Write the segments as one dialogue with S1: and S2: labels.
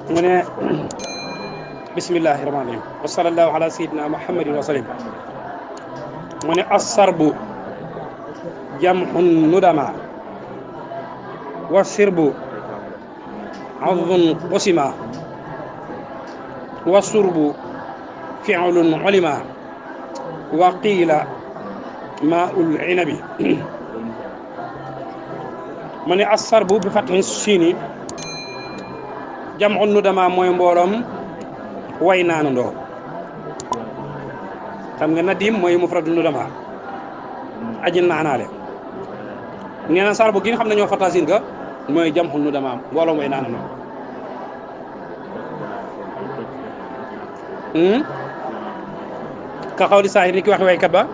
S1: mu ne bismillahi rahmaani rahim wa sallallahu ala sayyidina muhammadin wa sallim mu ne assarbu jamhun nudama wa sirbu azun qusima wa surbu fi'lun ulima wa qiila maa'ul inabi mu ne assarbu bi fathin siini jamhun nudama mooy mbooloom way naanandoo xam nga nadim mooy mufradu nudama aji naanaale nee na sarbu gi nga xam ne ñoo fatasin ga mooy jamhun nudama mbooloom way naanandoo ka xawli saahir ni ki waxe waykat ba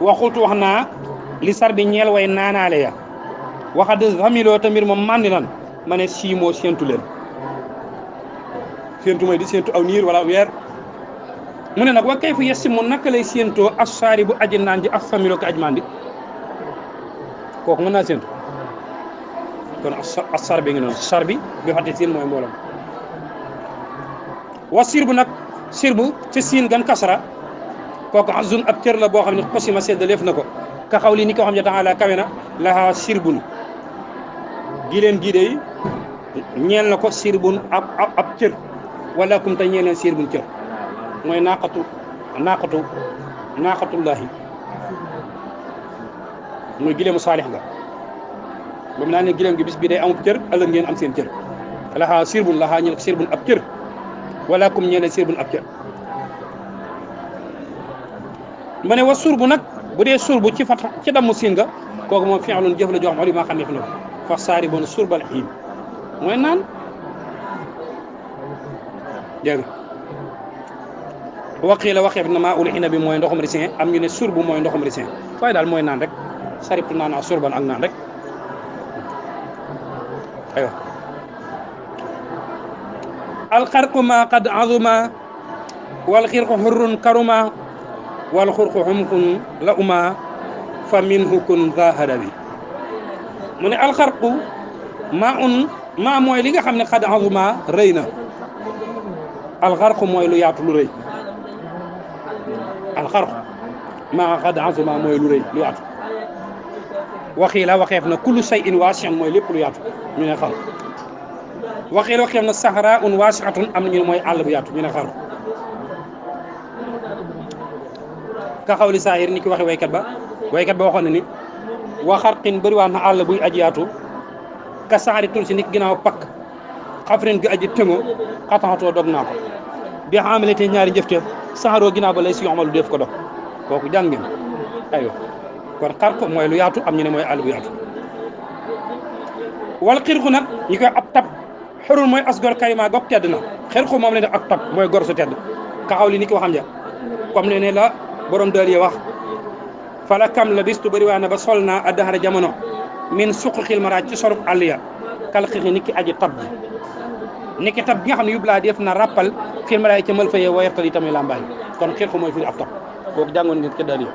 S1: waxultu wax naa li sar bi ñeel way naanaale ya waxa de familoo tamit moom màndi nan ma ne siimoo séentu leen séentu mooy di séentu aw niir wala weer mu ne nag wa kay fu yes si mu naka lay séentoo assaari bu aji naan ji ak familoo ko aj mandi kooku mën naa séentu kon assar bi ngi noonu sar bi bi fàtte siin mooy mboolam wa sirbu nag sirbu ci siin gan kasara kooku azun ab cër la boo xam ne xosima seddaleef na ko ka xaw li ni ko xam ne taala kawe na lahaa sirbun gi leen gii dey ñeel na ko sirbun ab cër wala kum te ñeel leen sirbun cër mooy naaqatullahi mooy gileemu saalix nga ba mu naa ne gileem gi bis bi day amub cër ëllëg ngeen am seen cër lahaa sirbun lahaa ñeel ko sirbun ab cër wala kum ñeel leen sirbun ab cër ma ne wa surbu nag bu dee surbu ci fat ci dammu siin nga kooku moom fi'lun jëf la joo xam ne maa xam ne fi na ko fa saari bon surbal xiim mooy naan dégg nga waqiila waxeef na maa ul ina bi mooy ndoxum ricin am ñu ne surbu mooy ndoxum ricin waaye daal mooy naan rek saribtu naan ak surban ak naan rek aywa alxarqu ma qad azuma wal xirqu xurrun karuma wal xurqu xumqun la uma fa minhu kun zahara bi mu ne alxarqu maa mooy li nga xam ne xad azuma rëy na alxarqu mooy lu yaatu lu rëy alxarqu maa xad azuma mooy lu rëy lu yaatu waxiila waxeef na kullu shay'in waasi'un mooy lépp lu yaatu ñu ne xarqu waxiila waxeef na sahraa'un waasi'atun am na ñu ne mooy àll bu yaatu ñu ne xarqu ka xawli saahir ni ki waxe waykat ba waxoon na ni wa xarqin bëri waa na àll buy aji yaatu ka saxari tul si ni ki ginnaaw pakk xafrin gi aji tëngo xataxatoo dog naa ko bi xamale te ñaari njëfteef saxaroo ginnaaw ba lay si yoxamalu def ko dog kooku jàng ngeen aywa kon xarq mooy lu yaatu am ñu ne mooy àll bu yaatu wal xirqu nag ñi koy ab tab xorul mooy asgor kayma gog tedd na xirqu moom la def ak tab mooy gor su tedd ka xawli ni ki waxam ja comme ne la borom dër yi wax fala kam la bistu bëri waa na ba sol naa addahara jamono min suq xil maraaj ci sorub àll ya kal xixi ni ki aji tab ji ni ki tab gi nga xam ne yublaa def na rappal xil maraaj ca mël fayee wayertal yi tamit lambaay kon xirqu mooy firi ab tab kooku jàngoon ngeen ca dër yi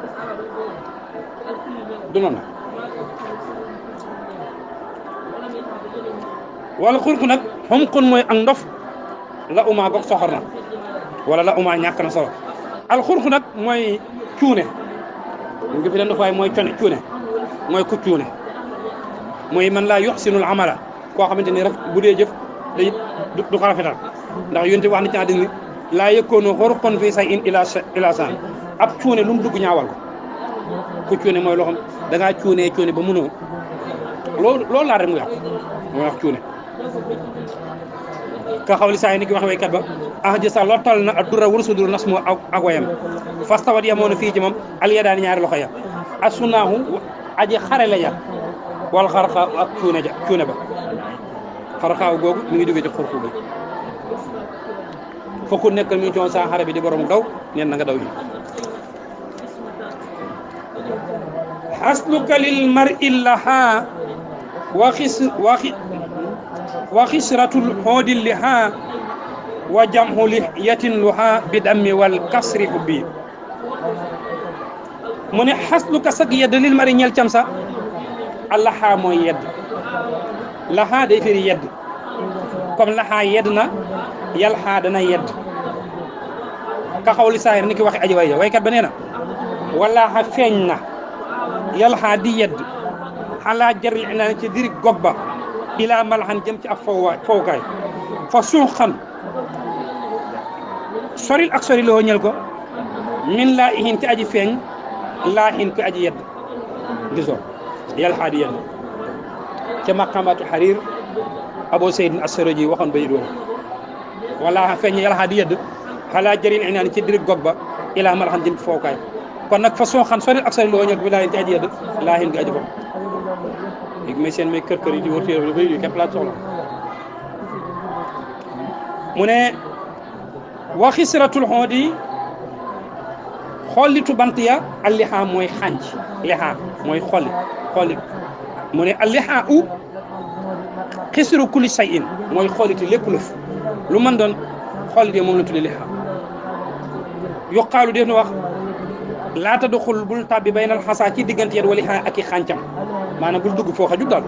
S1: du noonu wala xurku nag xumqun mooy ak ndof la uma gog soxor na wala la uma ñàkk na solo al xurku nag mooy cuune mu ngi fi leen dafaay mooy cuune mooy ku cuune mooy man laa yuxsinul amala koo xamante ni bu dee jëf day du ko rafetal ndax yonte wax na ci àddina ni laa yëkkoonu xurqun fii say in ila san ab cuune lu mu dugg ñaawal ko ku cuune mooy loo xam da ngaa cuune ba mënoo loolu laa rek mu yàqu mooy wax cuune ka xawli saa yi ni ki wax waykat ba jësa lottal na ak dura wursu dur nas moo ak wayam fastawat yamoon na fii ci moom alyadaani ñaari loxo ya ak sunaahu aji xare la ja wal xarxaaw ak cuune ba xarxaaw googu mi ngi jógee ci xurxu bi fokku nekkal mi ngi coon saa xare bi di borom daw neen na nga daw yi xasluka lil mar'i laha wa xisratul xoodil liha wa jamhu liyatin luha bi dammi wal kasri hubbi mu ne xasluka sag yedd lil mari ñel cam sa allaha mooy yedd laha day firi yedd comme laxaa yedd na yalxaa dana yedd ka xawli saahir ni ki waxe aji way waykat ba nee na walaaxa feeñ na yalxaa di yedd xalaa jaril inaa ci diri gog ba ilaa malaxan jëm ci ab fowkaay fa suuxan soril ak sori loo ñel ko min laa ihin ci aji feeñ laa hin ko aji yedd gisoo yalxaa di yedd ca maqamatu xarir abo seydin assaroji waxoon ba yit wala feeñ yalxaa di yedd xalaa jaril inaan ci diri gog ba ilaa malaxan jëm ci fowkaay kon nag fa suuxan soril ak sori loo ñel ko min laa hin ci aji yedd laa hin ko aji foofu léegi may seen may kër yi di wër téere ba yi képp laa soxla mu ne wa xisratul xoodi xollitu bant ya allixaa mooy xànc lixaa mooy xollit mu ne allixaa u xisru kulli shay'in mooy xolliti lépp lëf lu mën doon xollit moom la tudde lixaa yuqaalu def na wax laata doxul bul tàbbi baynal xasaa ci diggante yet wali xaa ak i xàncam maanaam bul dugg foo xajul daal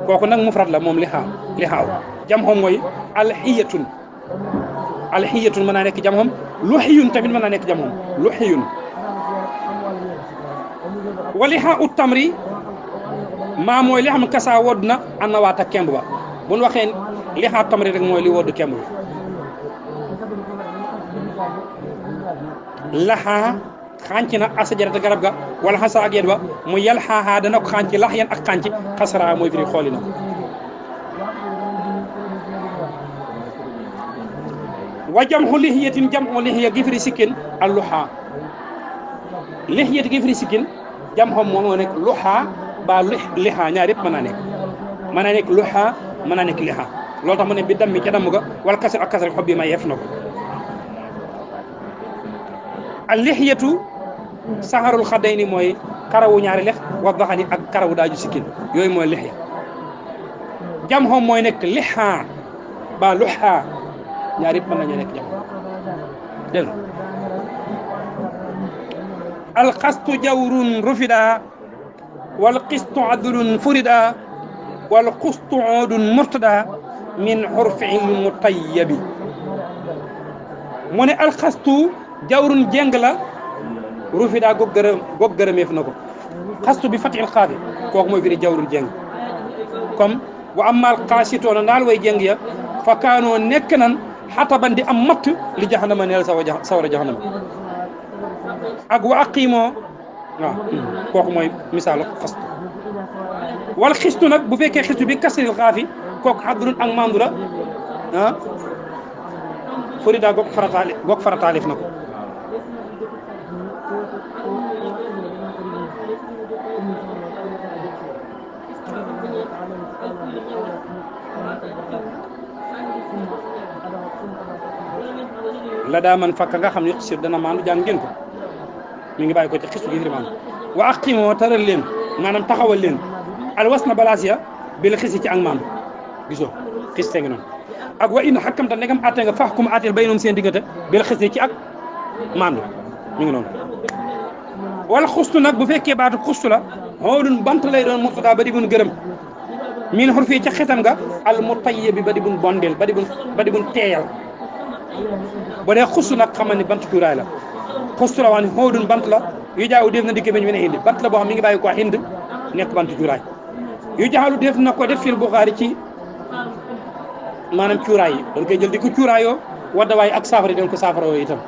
S1: kooku nag mufrad la moom lixaaw jam xom mooy alxiyatun mën naa nekk jam xom luxiyun tamit mën naa nekk jam xom luxiyun wa lixaa ut tamri maa mooy li xam kasaa wodd na ana waata kemb ba bu ñu waxee lixaa tamri rek mooy li wodd kemb bi laxaa xànc na asajarata garab ga wala xasa ak yet ba mu yal xaaxaa dana ko xànc lax yan ak xànc xasara mooy firi xooli na wa jamxu lixiyatin jamxu lixiya gi firi sikkin al luxaa lixiyati gi firi sikkin jamxom moo nekk luxaa ba lixaa ñaar yëpp mën naa nekk luxaa mën naa nekk lixaa loolu tax mu ne bi dammi ca damm ga wala kasar ak kasar xob bi may yef na ko al lixiyatu saxarul xadday ni mooy karawu ñaari lex wa daxani ak karawu daaju sikkin yooyu mooy lixya jam xom mooy nekk lixaa ba luxaa ñaar yëpp mën nañu nekk jam dégg nga alxastu jawrun rufida wal qistu adlun furida wal xustu oodun murtada min xurfiil mutayyabi mu ne alxastu jawrun jeng la rufida goog gërëmeef na ko xastu bi fatil xaafi kooku mooy firi jawrun jeng comme wa amal xaasitoona ndaal way jeng ya fa kaanoo nekk nan xataban di am matt li jaxanama neel sawara jaxanama ak wa aqiimoo waaw kooku mooy misaalu xastu wal xistu nag bu fekkee xistu bi kasril xaafi kooku xadrun ak mandu la ah furida goog farataalif na ko la daa man fakka nga xam ne sir dana maandu jàng ngeen ko mi ngi bàyyi ko ci xistu gi firi maandu wa aqimoo taral leen maanaam taxawal leen alwas na balaas ya bi la xisi ci ak maandu gisoo xiste ngi noonu ak wa in xakkamta ndegam atte nga faxkum atteel bay noom seen diggante bi la xisi ci ak maandu mi ngi noonu wala xustu nag bu fekkee baatu xustu la xoolun bant lay doon murtada ba di bun gërëm min xur fii ca xetam nga al mutayyi bi ba di bun bondeel ba di bun teeyal bu dee xustu nag xamal ni bant cuuraay la xustu la wax ni xoolun bant la yu jaaw def na dikke beñ mi ne hindi bant la boo xam mi ngi bàyyi ko hind nekk bant cuuraay yu jaalu def na ko def fil Buxaari ci maanaam cuuraay yi dañ koy jël di ko cuuraayoo wadda waaye ak saafara yi dañ ko saafara yoo itam